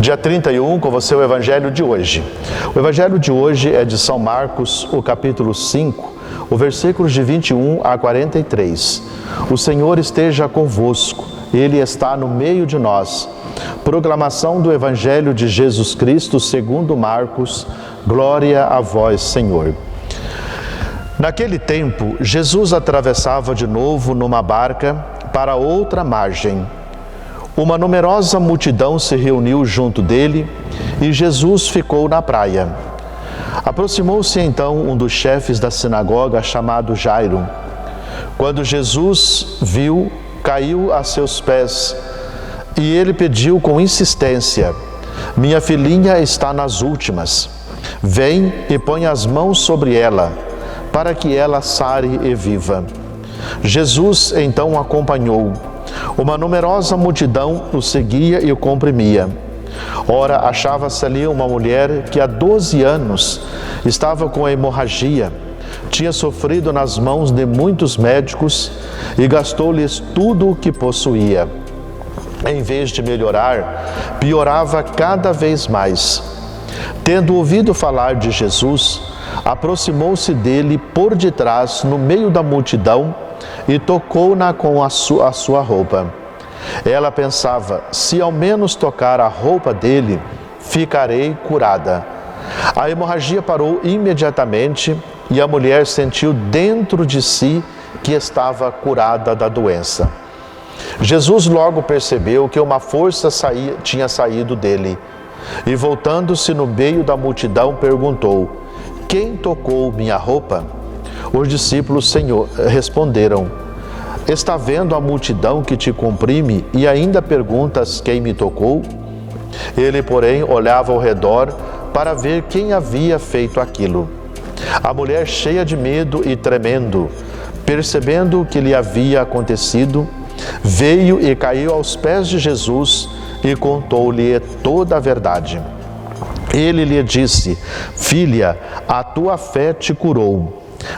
Dia 31, com você o Evangelho de hoje. O Evangelho de hoje é de São Marcos, o capítulo 5, o versículos de 21 a 43. O Senhor esteja convosco, Ele está no meio de nós. Proclamação do Evangelho de Jesus Cristo segundo Marcos. Glória a vós, Senhor. Naquele tempo, Jesus atravessava de novo numa barca para outra margem. Uma numerosa multidão se reuniu junto dele e Jesus ficou na praia. Aproximou-se então um dos chefes da sinagoga, chamado Jairo. Quando Jesus viu, caiu a seus pés e ele pediu com insistência: minha filhinha está nas últimas. Vem e põe as mãos sobre ela, para que ela sare e viva. Jesus então o acompanhou. Uma numerosa multidão o seguia e o comprimia. Ora, achava-se ali uma mulher que há 12 anos estava com a hemorragia, tinha sofrido nas mãos de muitos médicos e gastou-lhes tudo o que possuía. Em vez de melhorar, piorava cada vez mais. Tendo ouvido falar de Jesus, aproximou-se dele por detrás, no meio da multidão, e tocou-na com a sua roupa. Ela pensava: se ao menos tocar a roupa dele, ficarei curada. A hemorragia parou imediatamente e a mulher sentiu dentro de si que estava curada da doença. Jesus logo percebeu que uma força tinha saído dele e, voltando-se no meio da multidão, perguntou: quem tocou minha roupa? Os discípulos responderam: está vendo a multidão que te comprime e ainda perguntas quem me tocou? Ele, porém, olhava ao redor para ver quem havia feito aquilo. A mulher, cheia de medo e tremendo, percebendo o que lhe havia acontecido, veio e caiu aos pés de Jesus e contou-lhe toda a verdade. Ele lhe disse: filha, a tua fé te curou.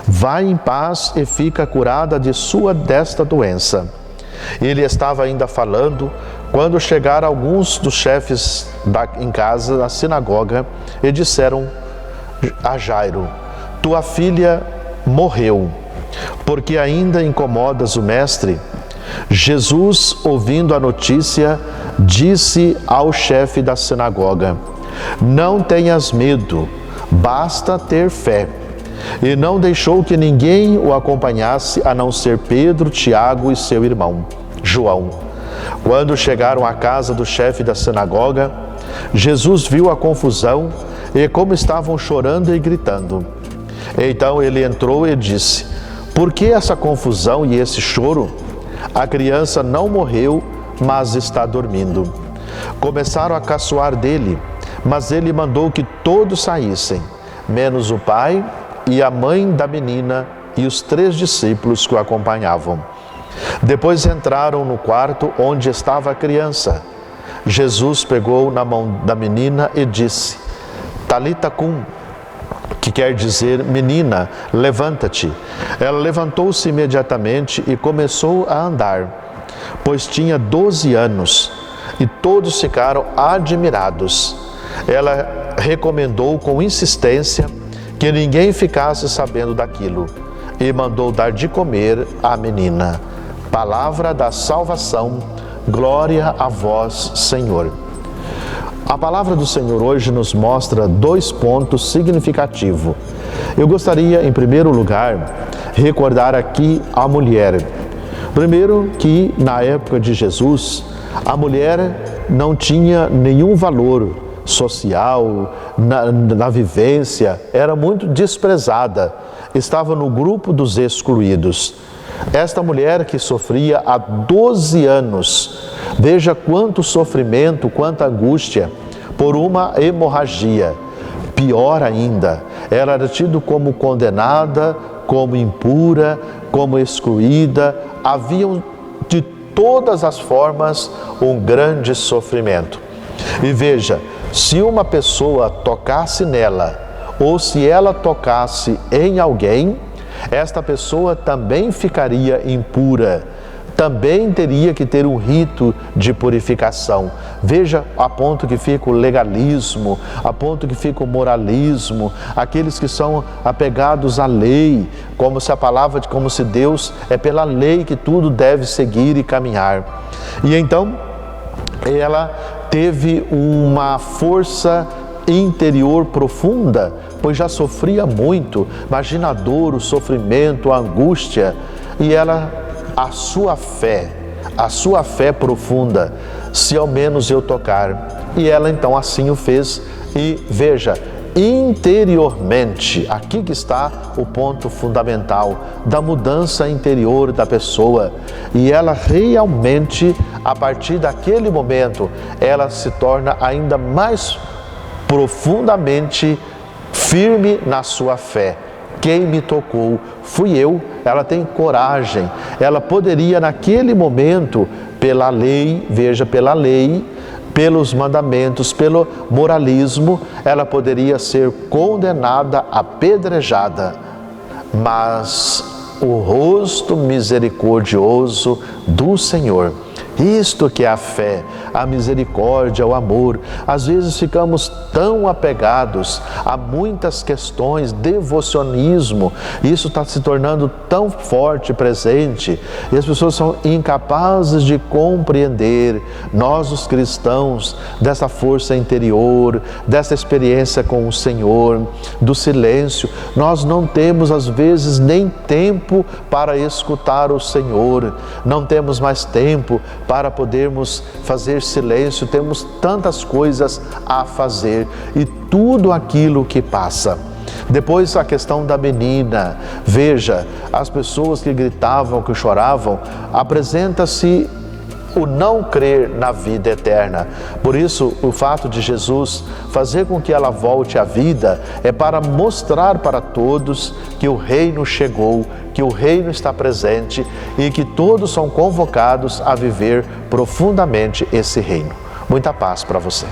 Vai em paz e fica curada desta doença. Ele estava ainda falando quando chegaram alguns dos chefes em casa, na sinagoga, e disseram a Jairo: tua filha morreu, porque ainda incomodas o mestre? Jesus, ouvindo a notícia, disse ao chefe da sinagoga: não tenhas medo, basta ter fé. E não deixou que ninguém o acompanhasse, a não ser Pedro, Tiago e seu irmão, João. Quando chegaram à casa do chefe da sinagoga, Jesus viu a confusão e como estavam chorando e gritando. Então ele entrou e disse: por que essa confusão e esse choro? A criança não morreu, mas está dormindo. Começaram a caçoar dele, mas ele mandou que todos saíssem, menos o pai e a mãe da menina e os 3 discípulos que o acompanhavam. Depois entraram no quarto onde estava a criança. Jesus pegou na mão da menina e disse: Talita cum, que quer dizer: menina, levanta-te. Ela levantou-se imediatamente e começou a andar, pois tinha 12 anos, e todos ficaram admirados. Ela recomendou com insistência que ninguém ficasse sabendo daquilo e mandou dar de comer à menina. Palavra da salvação, glória a vós, Senhor. A palavra do Senhor hoje nos mostra 2 pontos significativos. Eu gostaria, em primeiro lugar, recordar aqui a mulher. Primeiro, que na época de Jesus, a mulher não tinha nenhum valor social, na vivência, era muito desprezada, estava no grupo dos excluídos. Esta mulher que sofria há 12 anos, veja quanto sofrimento, quanta angústia, por uma hemorragia. Pior ainda, ela era tida como condenada, como impura, como excluída. Havia de todas as formas um grande sofrimento. E veja, se uma pessoa tocasse nela, ou se ela tocasse em alguém, esta pessoa também ficaria impura, também teria que ter um rito de purificação. Veja a ponto que fica o legalismo, a ponto que fica o moralismo, aqueles que são apegados à lei, como se Deus é pela lei que tudo deve seguir e caminhar. E então ela teve uma força interior profunda, pois já sofria muito. Imagina a dor, o sofrimento, a angústia. E a sua fé profunda, se ao menos eu tocar. E ela então assim o fez. E veja, interiormente, aqui que está o ponto fundamental da mudança interior da pessoa. E ela realmente, a partir daquele momento, ela se torna ainda mais profundamente firme na sua fé. Quem me tocou? Fui eu. Ela tem coragem. Ela poderia naquele momento, pela lei, veja, pela lei, pelos mandamentos, pelo moralismo, ela poderia ser condenada, apedrejada. Mas o rosto misericordioso do Senhor, isto que é a fé, a misericórdia, o amor. Às vezes ficamos tão apegados a muitas questões, devocionismo, isso está se tornando tão forte, presente, e as pessoas são incapazes de compreender, nós os cristãos, dessa força interior, dessa experiência com o Senhor, do silêncio. Nós não temos às vezes nem tempo para escutar o Senhor, não temos mais tempo para podermos fazer silêncio, temos tantas coisas a fazer e tudo aquilo que passa. Depois a questão da menina, veja, as pessoas que gritavam, que choravam, apresenta-se o não crer na vida eterna. Por isso, o fato de Jesus fazer com que ela volte à vida é para mostrar para todos que o reino chegou, que o reino está presente e que todos são convocados a viver profundamente esse reino. Muita paz para você.